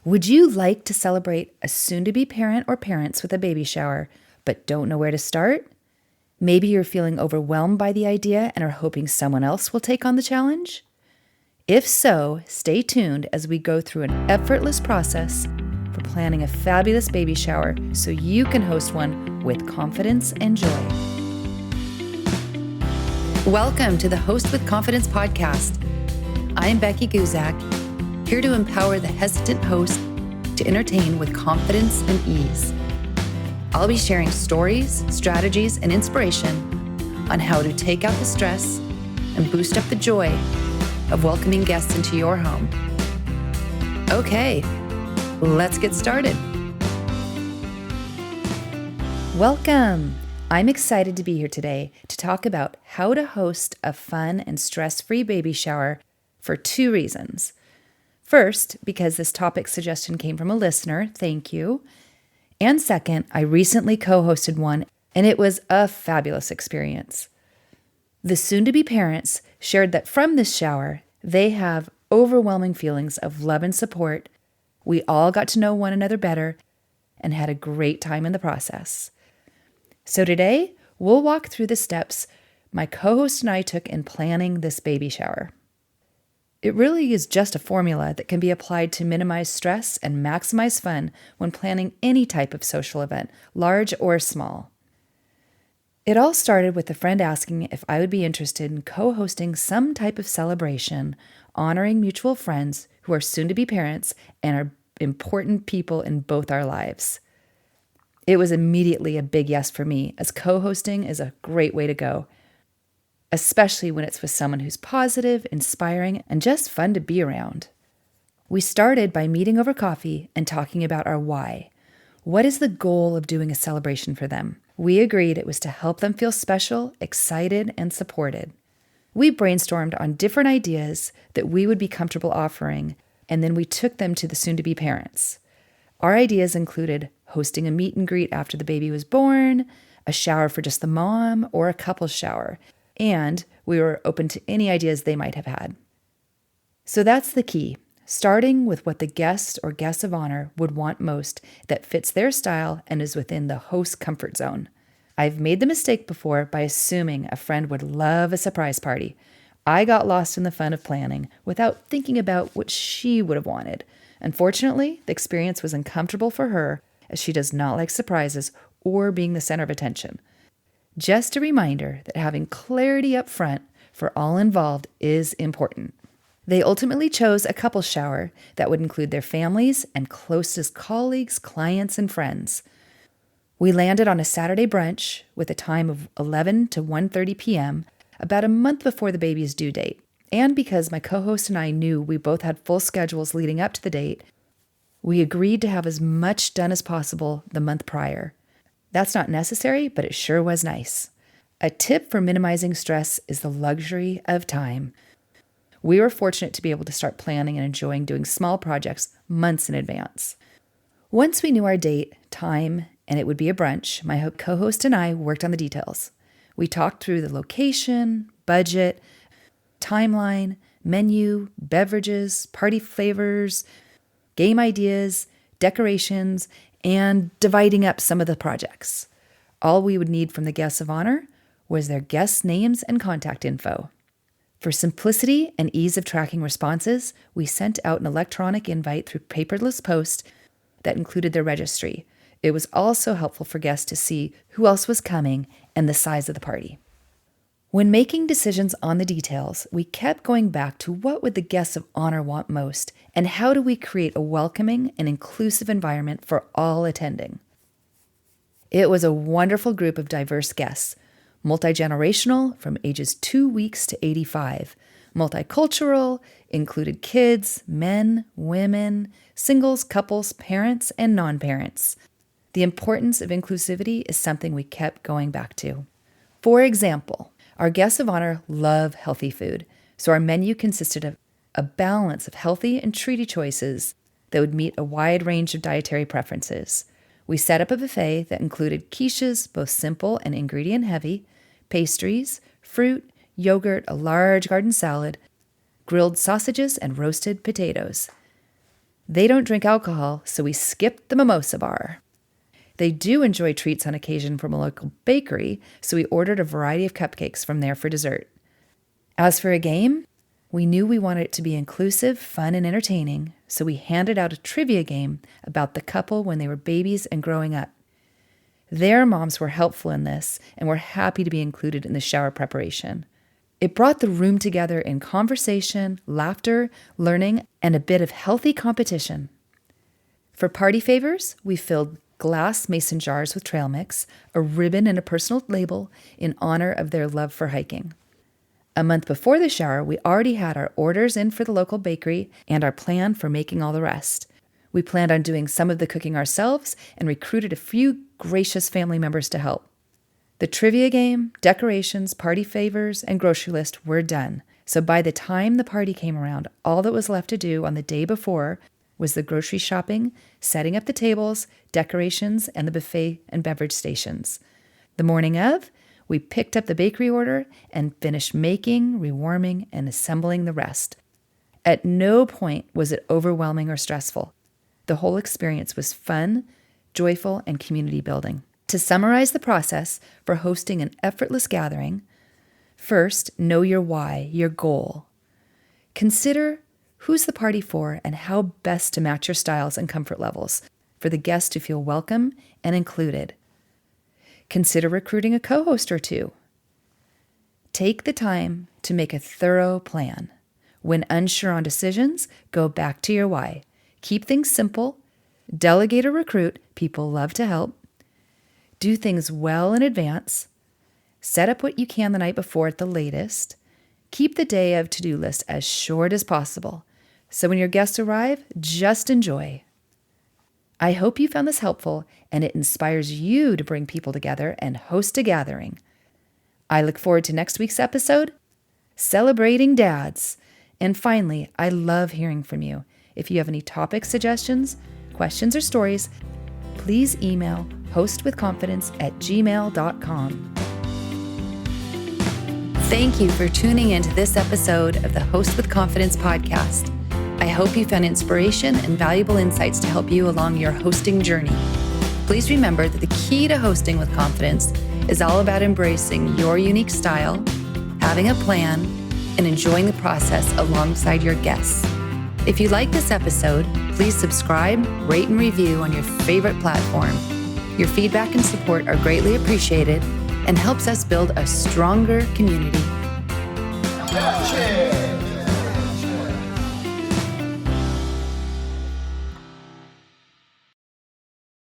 Would you like to celebrate a soon-to-be parent or parents with a baby shower, but don't know where to start? Maybe you're feeling overwhelmed by the idea and are hoping someone else will take on the challenge? If so, stay tuned as we go through an effortless process for planning a fabulous baby shower so you can host one with confidence and joy. Welcome to the Host with Confidence podcast. I'm Becky Guzak, here to empower the hesitant host to entertain with confidence and ease. I'll be sharing stories, strategies, and inspiration on how to take out the stress and boost up the joy of welcoming guests into your home. Okay, let's get started. Welcome. I'm excited to be here today to talk about how to host a fun and stress-free baby shower for two reasons. First, because this topic suggestion came from a listener, thank you. And second, I recently co-hosted one, and it was a fabulous experience. The soon-to-be parents shared that from this shower, they have overwhelming feelings of love and support. We all got to know one another better and had a great time in the process. So today, we'll walk through the steps my co-host and I took in planning this baby shower. It really is just a formula that can be applied to minimize stress and maximize fun when planning any type of social event, large or small. It all started with a friend asking if I would be interested in co-hosting some type of celebration honoring mutual friends who are soon-to-be parents and are important people in both our lives. It was immediately a big yes for me, as co-hosting is a great way to go, especially when it's with someone who's positive, inspiring, and just fun to be around. We started by meeting over coffee and talking about our why. What is the goal of doing a celebration for them? We agreed it was to help them feel special, excited, and supported. We brainstormed on different ideas that we would be comfortable offering, and then we took them to the soon-to-be parents. Our ideas included hosting a meet and greet after the baby was born, a shower for just the mom, or a couple's shower, and we were open to any ideas they might have had. So that's the key, starting with what the guest or guest of honor would want most that fits their style and is within the host's comfort zone. I've made the mistake before by assuming a friend would love a surprise party. I got lost in the fun of planning without thinking about what she would have wanted. Unfortunately, the experience was uncomfortable for her, as she does not like surprises or being the center of attention. Just a reminder that having clarity up front for all involved is important. They ultimately chose a couple's shower that would include their families and closest colleagues, clients, and friends. We landed on a Saturday brunch with a time of 11 to 1:30 p.m., about a month before the baby's due date. And because my co-host and I knew we both had full schedules leading up to the date, we agreed to have as much done as possible the month prior. That's not necessary, but it sure was nice. A tip for minimizing stress is the luxury of time. We were fortunate to be able to start planning and enjoying doing small projects months in advance. Once we knew our date, time, and it would be a brunch, my co-host and I worked on the details. We talked through the location, budget, timeline, menu, beverages, party flavors, game ideas, decorations, and dividing up some of the projects. All we would need from the guests of honor was their guests' names and contact info. For simplicity and ease of tracking responses, we sent out an electronic invite through paperless post that included their registry. It was also helpful for guests to see who else was coming and the size of the party. When making decisions on the details, we kept going back to what would the guests of honor want most, and how do we create a welcoming and inclusive environment for all attending. It was a wonderful group of diverse guests, multi-generational from ages 2 weeks to 85, multicultural, included kids, men, women, singles, couples, parents, and non-parents. The importance of inclusivity is something we kept going back to. For example, our guests of honor love healthy food, so our menu consisted of a balance of healthy and treaty choices that would meet a wide range of dietary preferences. We set up a buffet that included quiches, both simple and ingredient heavy, pastries, fruit, yogurt, a large garden salad, grilled sausages, and roasted potatoes. They don't drink alcohol, so we skipped the mimosa bar. They do enjoy treats on occasion from a local bakery, so we ordered a variety of cupcakes from there for dessert. As for a game, we knew we wanted it to be inclusive, fun, and entertaining, so we handed out a trivia game about the couple when they were babies and growing up. Their moms were helpful in this and were happy to be included in the shower preparation. It brought the room together in conversation, laughter, learning, and a bit of healthy competition. For party favors, we filled glass mason jars with trail mix, a ribbon, and a personal label in honor of their love for hiking. A month before the shower, we already had our orders in for the local bakery and our plan for making all the rest. We planned on doing some of the cooking ourselves and recruited a few gracious family members to help. The trivia game, decorations, party favors, and grocery list were done. So by the time the party came around, all that was left to do on the day before was the grocery shopping, setting up the tables, decorations, and the buffet and beverage stations. The morning of, we picked up the bakery order and finished making, rewarming, and assembling the rest. At no point was it overwhelming or stressful. The whole experience was fun, joyful, and community building. To summarize the process for hosting an effortless gathering, first, know your why, your goal. Consider who's the party for and how best to match your styles and comfort levels for the guests to feel welcome and included. Consider recruiting a co-host or two. Take the time to make a thorough plan. When unsure on decisions, go back to your why. Keep things simple. Delegate or recruit. People love to help. Do things well in advance. Set up what you can the night before at the latest. Keep the day of to-do list as short as possible. So when your guests arrive, just enjoy. I hope you found this helpful and it inspires you to bring people together and host a gathering. I look forward to next week's episode, Celebrating Dads. And finally, I love hearing from you. If you have any topic suggestions, questions, or stories, please email hostwithconfidence@gmail.com. Thank you for tuning into this episode of the Host with Confidence podcast. I hope you found inspiration and valuable insights to help you along your hosting journey. Please remember that the key to hosting with confidence is all about embracing your unique style, having a plan, and enjoying the process alongside your guests. If you like this episode, please subscribe, rate, and review on your favorite platform. Your feedback and support are greatly appreciated and helps us build a stronger community.